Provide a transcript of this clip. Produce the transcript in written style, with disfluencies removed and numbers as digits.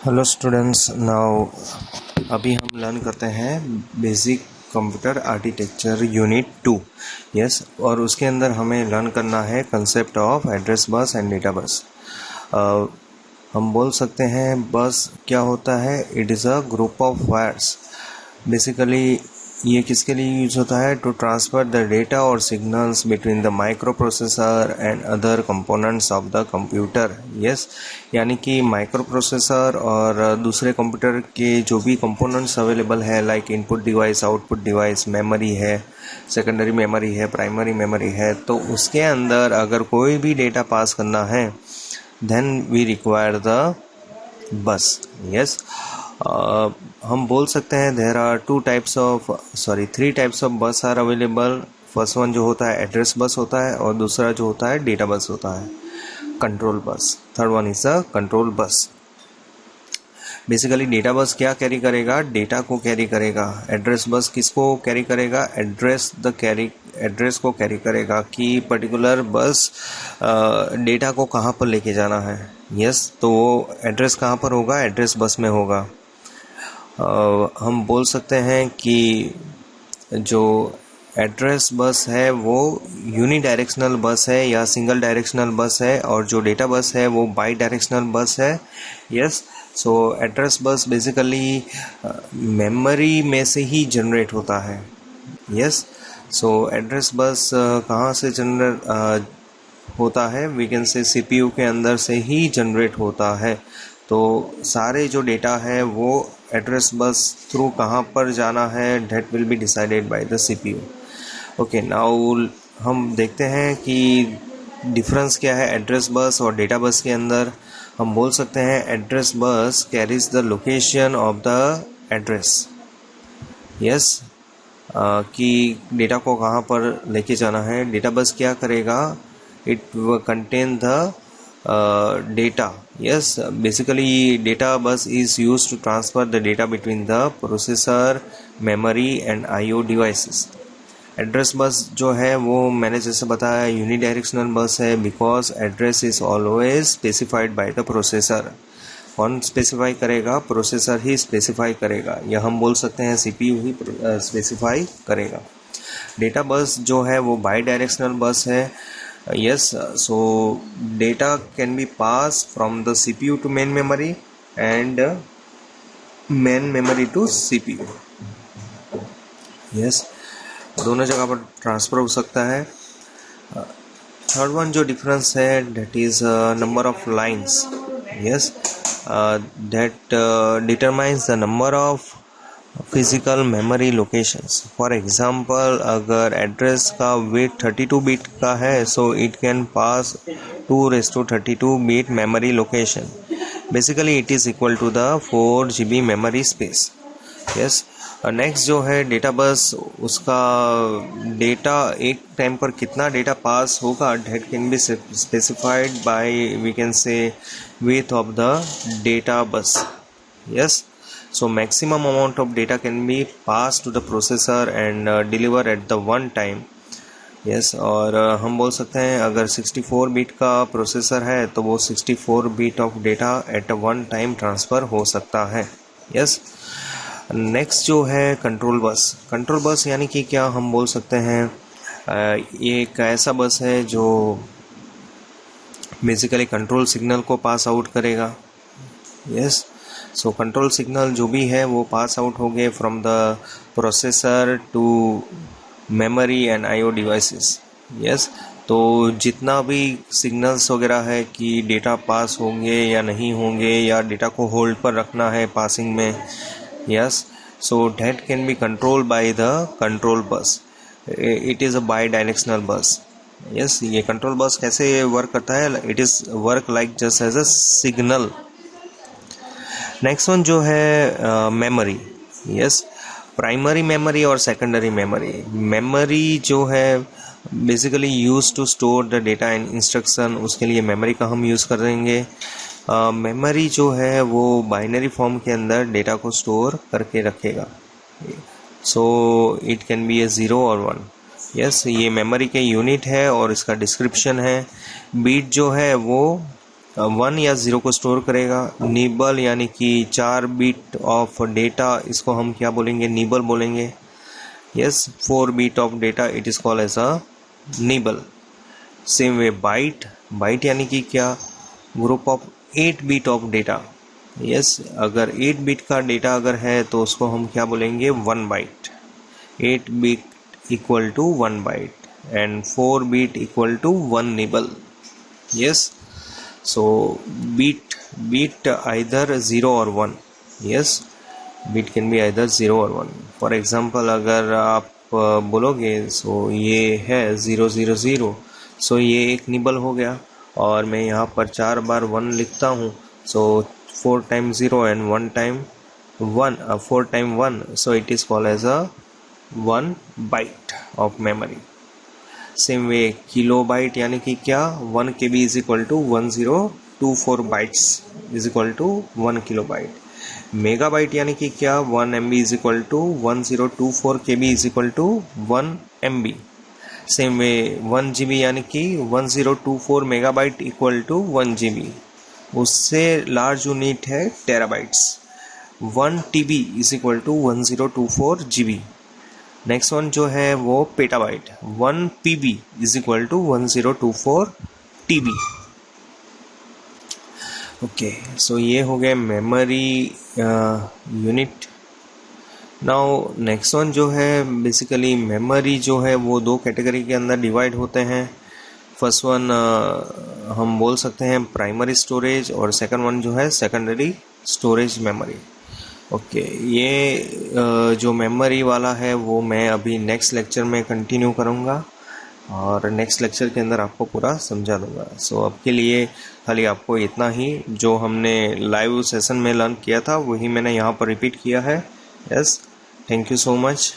Hello students, now अभी हम learn करते हैं basic computer architecture unit 2। Yes, और उसके अंदर हमें लर्न करना है concept of address bus and data bus. हम बोल सकते हैं बस क्या होता है। It is a group of wires. Basically ये किसके लिए यूज होता है? टू ट्रांसफर द डेटा और signals between the micro processor and other components of the computer. Yes, यानी कि माइक्रो प्रोसेसर और दूसरे कंप्यूटर के जो भी कंपोनेंट्स अवेलेबल है, like input device, output device, memory है, सेकेंडरी मेमोरी है, प्राइमरी मेमोरी है, तो उसके अंदर अगर कोई भी डेटा पास करना है then we require the bus. Yes, हम बोल सकते हैं there are three types of bus are available. First one जो होता है एड्रेस बस होता है, और दूसरा जो होता है डेटा बस होता है, control bus. Third one is a control bus. Basically data bus क्या कैरी करेगा? डेटा को कैरी करेगा। एड्रेस बस किसको कैरी करेगा? एड्रेस को कैरी करेगा कि पर्टिकुलर बस डेटा को कहाँ पर लेके जाना है। यस, तो वो एड्रेस कहाँ पर होगा? एड्रेस बस में होगा। हम बोल सकते हैं कि जो एड्रेस बस है वो यूनी डायरेक्शनल बस है या सिंगल डायरेक्शनल बस है, और जो डेटा बस है वो बाई डायरेक्शनल बस है। यस, सो एड्रेस बस बेसिकली मेमोरी में से ही जनरेट होता है। यस, सो एड्रेस बस कहाँ से जनरेट होता है? वी कैन से सीपीयू के अंदर से ही जनरेट होता है। तो सारे जो डेटा है वो एड्रेस बस थ्रू कहाँ पर जाना है, that will be decided by the CPU. Okay, now हम देखते हैं कि डिफरेंस क्या है एड्रेस बस और डेटा बस के अंदर। हम बोल सकते हैं address bus carries the location of the address. Yes, कि डेटा को कहाँ पर लेके जाना है। डेटा बस क्या करेगा? It contain the data. Yes, basically data bus is used to transfer the data between the processor, memory and IO devices. Address bus जो है वो मैंने जैसे बताया यूनिडायरेक्शनल बस है, because address is always specified by the processor. कौन specify करेगा? प्रोसेसर ही स्पेसिफाई करेगा, या हम बोल सकते हैं सीपीयू ही स्पेसिफाई करेगा। डेटा बस जो है वो बाई डायरेक्शनल बस है। Yes, so data can be passed from the CPU to main memory and main memory to CPU. Yes, दोनों जगह पर ट्रांसफ़र हो सकता है। थर्ड वन जो डिफरेंस है that is number of lines. Yes, that determines the number of physical memory locations. For example, अगर address का वेट 32 बिट का है, so it can pass 2^32 bit memory location. Basically it is equal to the 4 GB memory space. Yes, next जो है data bus, उसका data एक time पर कितना डेटा पास होगा that can be specified by we can say width of the data bus. Yes, so maximum amount of data can be passed to the processor and deliver at the one time. yes, और हम बोल सकते हैं अगर 64 bit का processor है तो वो 64 bit of data eight one time transfer हो सकता है। यस, नेक्स्ट जो है कंट्रोल बस। कंट्रोल बस यानी कि क्या हम बोल सकते हैं, ये एक ऐसा बस है जो बेसिकली कंट्रोल सिग्नल को पास आउट करेगा। यस, सो कंट्रोल सिग्नल जो भी है वो पास आउट हो गए from the processor to memory and IO devices. Yes, तो जितना भी सिग्नल्स वगैरह है कि डेटा पास होंगे या नहीं होंगे, या डेटा को होल्ड पर रखना है पासिंग में, yes, so that can be control by the control bus. It is a bidirectional bus. Yes, ये कंट्रोल बस कैसे वर्क करता है? It is work like just as a signal. Next one जो है memory. Yes, primary memory और secondary memory. Memory जो है basically use to store the data and instruction, उसके लिए मेमोरी का हम यूज़ करेंगे। मेमोरी जो है वो बाइनरी फॉर्म के अंदर डेटा को स्टोर करके रखेगा, सो इट कैन बी ए 0 और 1। यस, ये मेमोरी के यूनिट है और इसका डिस्क्रिप्शन है। बीट जो है वो 1 या 0 को स्टोर करेगा। निबल यानी कि 4 बिट ऑफ डेटा, इसको हम क्या बोलेंगे, निबल बोलेंगे। Yes, 4 bit of data it is called as a nibble. Same way byte, byte यानी कि क्या, group of 8 bit of data. Yes, अगर 8 बिट का डेटा अगर है तो उसको हम क्या बोलेंगे, 1 byte. 8 bit equal to 1 byte and 4 bit equal to 1 nibble. Yes, so bit either 0 or 1. yes, bit can be either 0 or 1. for example अगर आप बोलोगे सो ये है 000, सो ये एक निबल हो गया। और मैं यहाँ पर 4 बार 1 लिखता हूँ, सो 4 time 0 and 1 time 1, 4 time 1, so it is called as a 1 byte of memory. Same way kilobyte यानी कि क्या, 1 KB is equal to 1024 bytes is equal to 1 kilobyte. Megabyte यानी कि क्या, 1 MB is equal to 1024 KB is equal to 1 MB। Same way 1 GB यानी कि 1024 megabyte equal to 1 GB। उससे large unit है terabytes. 1 TB is equal to 1024 GB। Next one जो है वो petabyte, 1 PB is equal to 1024 TB। Okay, so ये हो गए memory unit. Now next one जो है, बेसिकली मेमोरी जो है वो 2 कैटेगरी के अंदर डिवाइड होते हैं। फर्स्ट वन हम बोल सकते हैं प्राइमरी स्टोरेज, और सेकंड वन जो है सेकेंडरी स्टोरेज मेमोरी। ओके, ये जो मेमोरी वाला है वो मैं अभी नेक्स्ट लेक्चर में कंटिन्यू करूँगा और नेक्स्ट लेक्चर के अंदर आपको पूरा समझा दूँगा। सो अब के लिए खाली आपको इतना ही, जो हमने लाइव सेशन में लर्न किया था वही मैंने यहाँ पर रिपीट किया है। Yes, thank you so much.